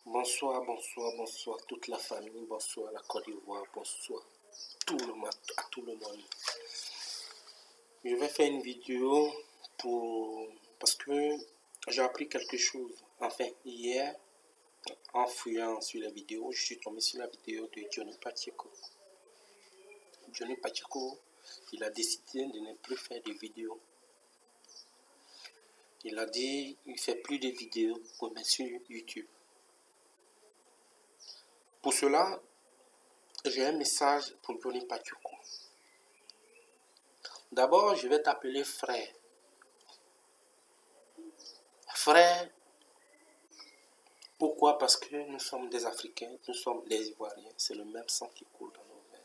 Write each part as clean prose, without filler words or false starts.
Bonsoir, bonsoir, bonsoir toute la famille, bonsoir la Côte d'Ivoire, bonsoir tout le monde, à tout le monde. Je vais faire une vidéo parce que j'ai appris quelque chose. Enfin, hier, en fouillant sur la vidéo, je suis tombé sur la vidéo de Johnny Pacheco. Johnny Pacheco, il a décidé de ne plus faire de vidéos. Il a dit qu'il ne fait plus de vidéos pour mettre sur YouTube. Pour cela, j'ai un message pour Johnny Pacheco. D'abord, je vais t'appeler frère. Frère, pourquoi? Parce que nous sommes des Africains, nous sommes des Ivoiriens. C'est le même sang qui coule dans nos veines.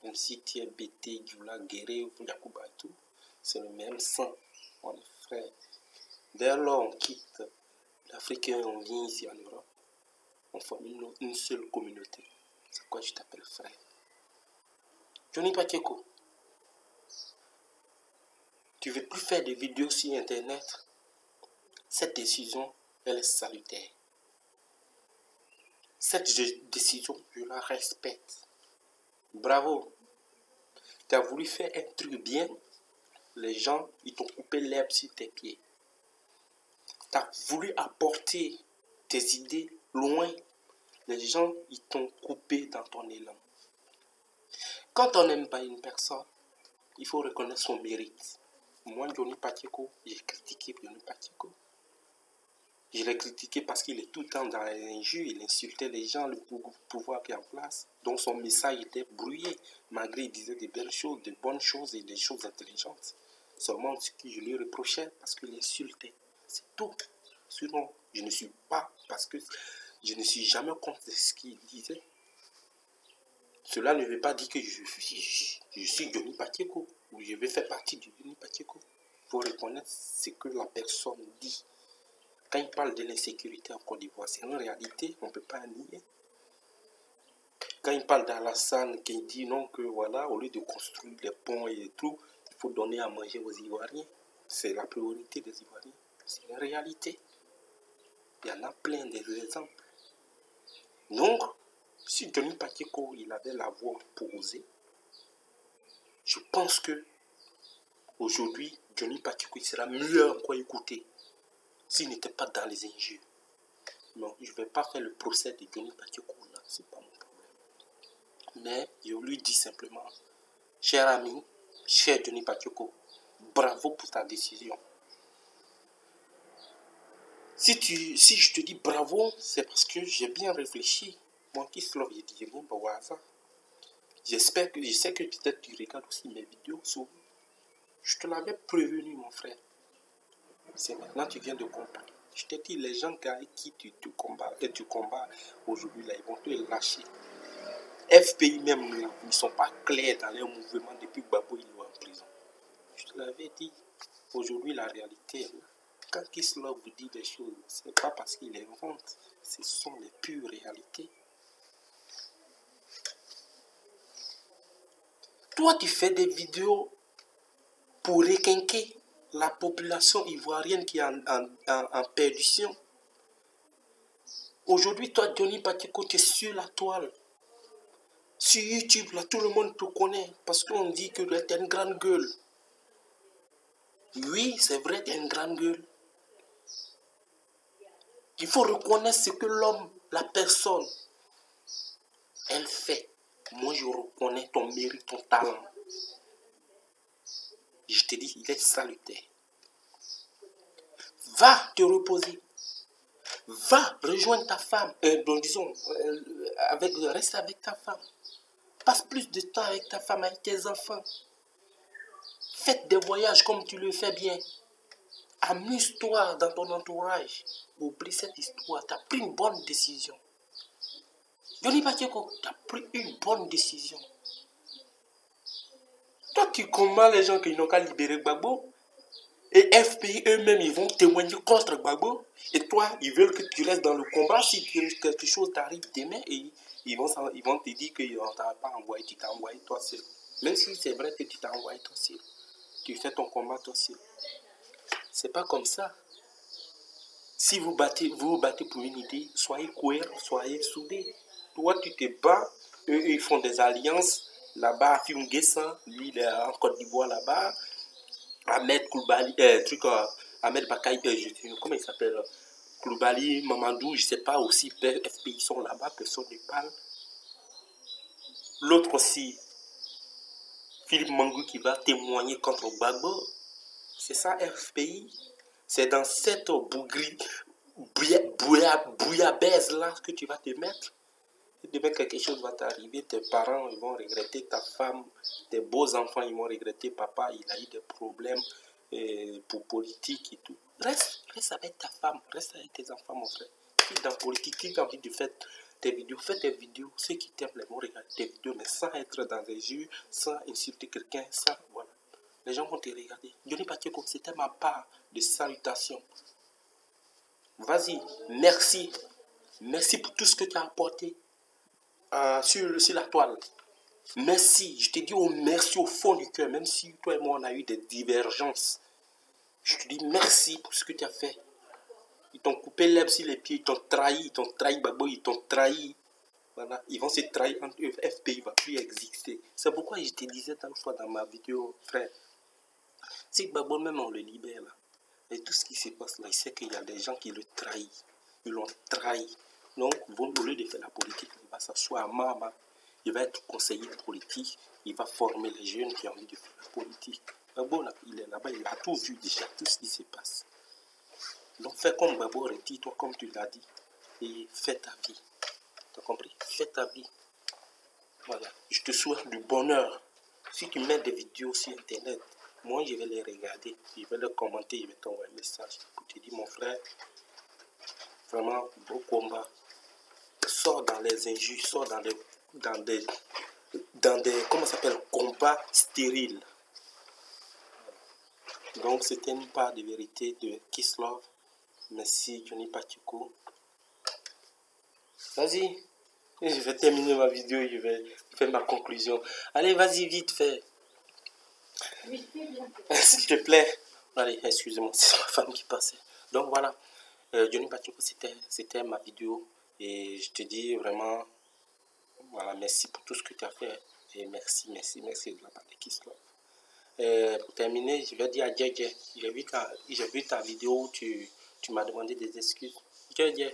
Même si tu es Bété, Djoula, Guéré, Yacouba et tout, c'est le même sang. On est frères. Dès lors, on quitte l'Afrique et on vient ici en Europe, on forme une seule communauté. C'est quoi je t'appelle frère? Johnny Pacheco, tu veux plus faire de vidéos sur Internet? Cette décision, elle est salutaire. Cette décision, je la respecte. Bravo. Tu as voulu faire un truc bien. Les gens, ils t'ont coupé l'herbe sur tes pieds. Tu as voulu apporter tes idées loin. Les gens, ils t'ont coupé dans ton élan. Quand on n'aime pas une personne, il faut reconnaître son mérite. Moi, Johnny Pacheco, j'ai critiqué Johnny Pacheco. Je l'ai critiqué parce qu'il est tout le temps dans les injures, il insultait les gens, le pouvoir qui est en place. Donc son message était brouillé, malgré il disait des belles choses, des bonnes choses et des choses intelligentes. Seulement ce que je lui reprochais, parce qu'il insultait. C'est tout. Sinon, je ne suis pas, parce que je ne suis jamais contre ce qu'il disait. Cela ne veut pas dire que je suis Johnny Pacheco, ou je vais faire partie de Johnny Pacheco. Il faut reconnaître ce que la personne dit. Quand il parle de l'insécurité en Côte d'Ivoire, c'est une réalité, on ne peut pas nier. Quand il parle d'Alassane, qui dit non, que voilà, au lieu de construire des ponts et tout, il faut donner à manger aux Ivoiriens. C'est la priorité des Ivoiriens. C'est une réalité. Il y en a plein d'exemples. Donc, si Johnny Pacheco, il avait la voix posée, je pense que aujourd'hui, Johnny Pacheco, il sera mieux encore écouté s'il n'était pas dans les injures. Non, je ne vais pas faire le procès de Johnny Pacheco, là, c'est pas mon problème. Mais je lui dis simplement, cher ami, cher Johnny Pacheco, bravo pour ta décision. Si je te dis bravo, c'est parce que j'ai bien réfléchi. Moi qui se je dis rien pour hasard. Je sais que peut-être tu regardes aussi mes vidéos. Je te l'avais prévenu, mon frère. C'est maintenant que tu viens de comprendre. Je t'ai dit, les gens avec qui tu combats aujourd'hui, là, ils vont te lâcher. FPI même, là, ils ne sont pas clairs dans leur mouvement depuis que Gbagbo il est en prison. Je te l'avais dit. Aujourd'hui, la réalité est là. Quand Kislow vous dit des choses, ce n'est pas parce qu'il invente. Ce sont les pures réalités. Toi, tu fais des vidéos pour requinquer la population ivoirienne qui est en perdition. Aujourd'hui, toi, Johnny Pacheco, tu es sur la toile. Sur YouTube, là, tout le monde te connaît parce qu'on dit que tu es une grande gueule. Oui, c'est vrai, tu es une grande gueule. Il faut reconnaître ce que l'homme, la personne, elle fait. Moi, je reconnais ton mérite, ton talent. Je te dis, il est salutaire. Va te reposer. Va rejoindre ta femme. Reste avec ta femme. Passe plus de temps avec ta femme, avec tes enfants. Faites des voyages comme tu le fais bien. Amuse-toi dans ton entourage. Oublie cette histoire. Tu as pris une bonne décision. Johnny Pacheco, tu as pris une bonne décision. Toi, tu combats les gens qui n'ont qu'à libérer Gbagbo. Et FPI eux-mêmes, ils vont témoigner contre Gbagbo. Et toi, ils veulent que tu restes dans le combat. Si quelque chose t'arrive demain, et ils vont te dire qu'ils ne t'ont pas envoyé, tu t'as envoyé toi seul. Même si c'est vrai que tu t'as envoyé toi seul. Tu fais ton combat toi seul. C'est pas comme ça. Si vous vous battez pour une idée, soyez cohérents, soyez soudés. Toi, tu te bats, eux, ils font des alliances. Là-bas, Fim Guessan, lui, il est en Côte d'Ivoire là-bas. Ahmed Koulibaly, Ahmed Bakay, comment il s'appelle? Koulibaly, Mamadou, je ne sais pas, aussi, FPI sont là-bas, personne ne parle. L'autre aussi, Philippe Mangou qui va témoigner contre Gbagbo. C'est ça, FPI. C'est dans cette bouillabaisse là que tu vas te mettre. Et demain, quelque chose va t'arriver, tes parents ils vont regretter, ta femme, tes beaux enfants ils vont regretter, papa il a eu des problèmes pour politique et tout. Reste avec ta femme, reste avec tes enfants mon frère. Si dans politique, si tu as envie de faire tes vidéos, fais tes vidéos. Ceux qui t'aiment les vont regarder tes vidéos, mais sans être dans les yeux, sans insulter quelqu'un, sans voilà. Les gens vont te regarder. Johnny Pacheco, c'était ma part de salutation. Vas-y, merci. Merci pour tout ce que tu as apporté sur la toile. Merci. Je te dis merci au fond du cœur, même si toi et moi on a eu des divergences. Je te dis merci pour ce que tu as fait. Ils t'ont coupé l'herbe sur les pieds, ils t'ont trahi Gbagbo, ils t'ont trahi. Voilà, ils vont se trahir entre eux. FPI ne va plus exister. C'est pourquoi je te disais tant de fois dans ma vidéo, frère. Si Gbagbo même on le libère là, et tout ce qui se passe là, il sait qu'il y a des gens qui le trahissent. Ils l'ont trahi. Donc, au lieu de faire la politique, il va s'asseoir à Mama. Il va être conseiller politique. Il va former les jeunes qui ont envie de faire la politique. Gbagbo là, il est là-bas, il a tout vu déjà, tout ce qui se passe. Donc, fais comme Gbagbo, retire-toi comme tu l'as dit. Et fais ta vie. Tu as compris? Fais ta vie. Voilà. Je te souhaite du bonheur. Si tu mets des vidéos sur Internet, moi, je vais les regarder, je vais les commenter, je vais t'envoyer un message pour te dire, mon frère, vraiment, beau combat. Sors dans les injures, sors dans des comment ça s'appelle, combats stériles. Donc, c'était une part de vérité de Kisslove. Merci, Johnny Pacheco. Vas-y, je vais terminer ma vidéo, je vais faire ma conclusion. Allez, vas-y, vite, fais. S'il te plaît. Allez, excusez-moi, c'est ma femme qui passait. Donc voilà, Johnny Pacheco, c'était ma vidéo. Et je te dis vraiment, voilà, merci pour tout ce que tu as fait. Et merci de la part de Kisslove. Pour terminer, je vais dire à Djedje, j'ai vu ta vidéo où tu m'as demandé des excuses. Djedje,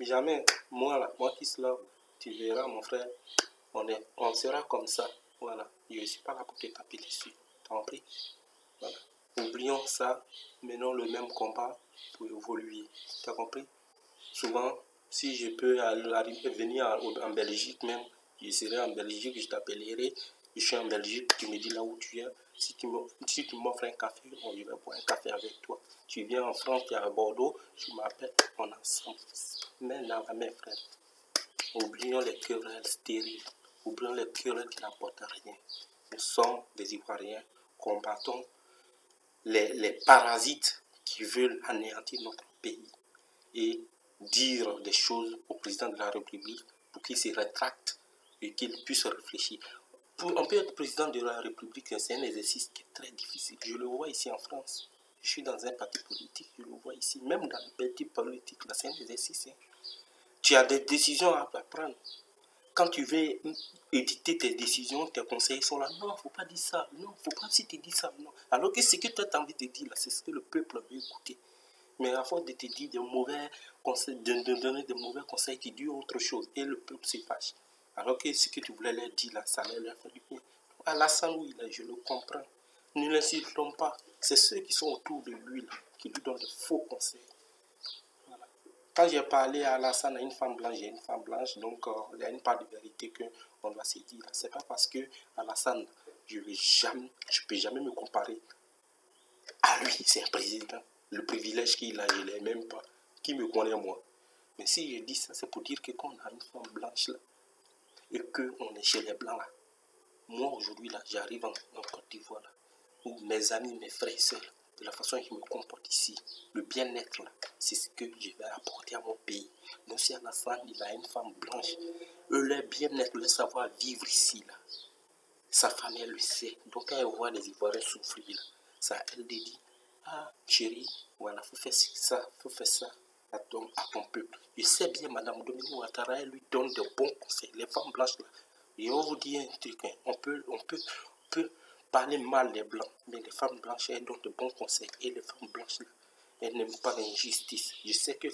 jamais, moi Kisslove, tu verras mon frère, on sera comme ça. Voilà, je ne suis pas là pour te taper dessus. T'as compris? Voilà. Oublions ça, menons le même combat pour évoluer. Tu as compris? Souvent, si je peux venir en Belgique même, je serai en Belgique, je t'appellerai, je suis en Belgique, tu me dis là où tu es. Si tu m'offres un café, je vais boire un café avec toi. Tu viens en France, tu es à Bordeaux, tu m'appelles, on est ensemble. Mais là, mes frères, oublions les querelles stériles, oublions les querelles qui n'apportent rien. Nous sommes des Ivoiriens, combattons les parasites qui veulent anéantir notre pays et dire des choses au président de la République pour qu'il se rétracte et qu'il puisse réfléchir. On peut être président de la République, c'est un exercice qui est très difficile. Je le vois ici en France. Je suis dans un parti politique, je le vois ici. Même dans le parti politique, c'est un exercice. Tu as des décisions à prendre. Quand tu veux éditer tes décisions, tes conseils sont là. Non, il ne faut pas dire ça. Non, il ne faut pas si tu dis ça. Non. Alors que ce que tu as envie de dire, c'est ce que le peuple veut écouter. Mais à force de te dire de mauvais conseils, de donner de mauvais conseils, tu dis autre chose. Et le peuple se fâche. Alors que ce que tu voulais leur dire là, ça leur fait du bien. Alassane, oui, là, je le comprends. Ne l'insultons pas. C'est ceux qui sont autour de lui là, qui lui donnent de faux conseils. Voilà. Quand j'ai parlé à Alassane, à une femme blanche, j'ai une femme blanche, donc il y a une part de vérité qu'on doit se dire. C'est pas parce que Alassane, je ne peux jamais me comparer à lui, c'est un président. Le privilège qu'il a, je ne l'ai même pas. Qui me connaît moi? Mais si je dis ça, c'est pour dire que quand on a une femme blanche là, et qu'on est chez les blancs là, moi aujourd'hui là, j'arrive en Côte d'Ivoire là, où mes amis, mes frères et sœurs, de la façon dont je me comporte ici, le bien-être là, c'est ce que je vais apporter à mon pays. Donc si Alassane, il a une femme blanche, leur bien-être, leur savoir vivre ici là, sa famille elle le sait. Donc quand elle voit les Ivoiriens souffrir là, ça elle dit, ah chérie, Voilà, faut faire ça, faut faire ça à ton peuple. Je sais bien, Madame Dominique Ouattara, elle lui donne de bons conseils. Les femmes blanches, là, je vais vous dire un truc, hein, on peut parler mal des blancs, mais les femmes blanches, elles donnent de bons conseils. Et les femmes blanches, là, elles n'aiment pas l'injustice. Je sais que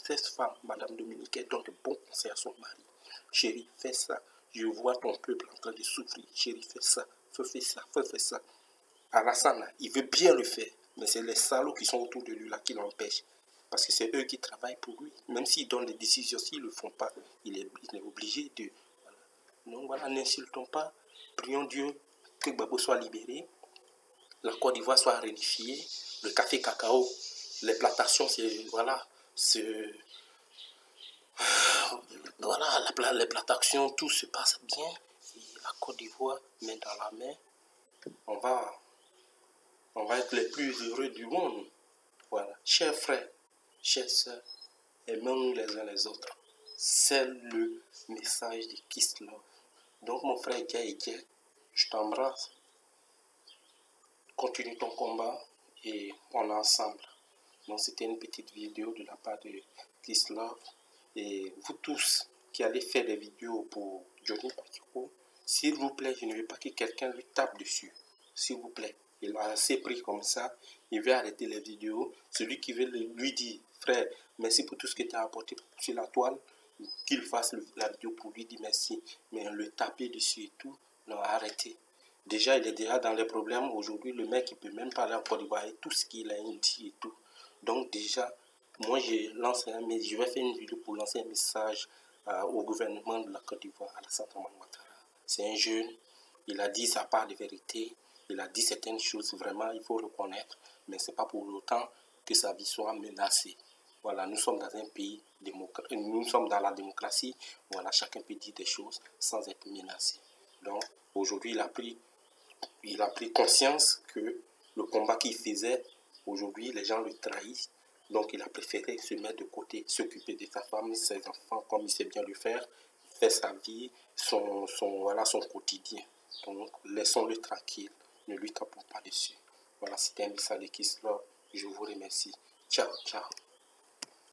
cette femme, Madame Dominique, elle donne de bons conseils à son mari. Chérie, fais ça. Je vois ton peuple en train de souffrir. Chérie, fais ça. Fais ça. Fais ça. Alassane, il veut bien le faire, mais c'est les salauds qui sont autour de lui là qui l'empêchent. Parce que c'est eux qui travaillent pour lui. Même s'ils donnent des décisions, s'ils ne le font pas, il est obligé de... Voilà. Donc voilà, n'insultons pas. Prions Dieu que Gbagbo soit libéré, la Côte d'Ivoire soit réunifiée, le café cacao, les plantations, c'est... Voilà, voilà, les plantations, tout se passe bien. Et la Côte d'Ivoire, main dans la main, on va être les plus heureux du monde. Voilà. Chers frères, chères sœurs, aimons-nous les uns les autres. C'est le message de Kiss Love. Donc mon frère Dja, je t'embrasse. Continue ton combat et on est ensemble. Donc c'était une petite vidéo de la part de Kiss Love. Et vous tous qui allez faire des vidéos pour Johnny Pacheco, s'il vous plaît, je ne veux pas que quelqu'un lui tape dessus. S'il vous plaît. Il a assez pris comme ça. Il veut arrêter les vidéos. Celui qui veut lui dire, frère, merci pour tout ce que tu as apporté sur la toile, qu'il fasse la vidéo pour lui dire merci. Mais le taper dessus et tout, non, arrêtez. Déjà, il est déjà dans les problèmes. Aujourd'hui, le mec, il peut même parler en Côte d'Ivoire et tout ce qu'il a dit et tout. Donc déjà, moi, je vais faire une vidéo pour lancer un message au gouvernement de la Côte d'Ivoire, Alassane Ouattara. C'est un jeune, il a dit sa part de vérité, il a dit certaines choses, vraiment, il faut reconnaître, mais ce n'est pas pour autant que sa vie soit menacée. Voilà, nous sommes dans un pays démocratique, nous sommes dans la démocratie, voilà, chacun peut dire des choses sans être menacé. Donc, aujourd'hui, il a pris conscience que le combat qu'il faisait, aujourd'hui, les gens le trahissent. Donc, il a préféré se mettre de côté, s'occuper de sa femme, ses enfants, comme il sait bien le faire sa vie, son quotidien. Donc, laissons-le tranquille. Ne lui tapons pas dessus. Voilà, c'était un message de Kiss Love. Je vous remercie. Ciao, ciao.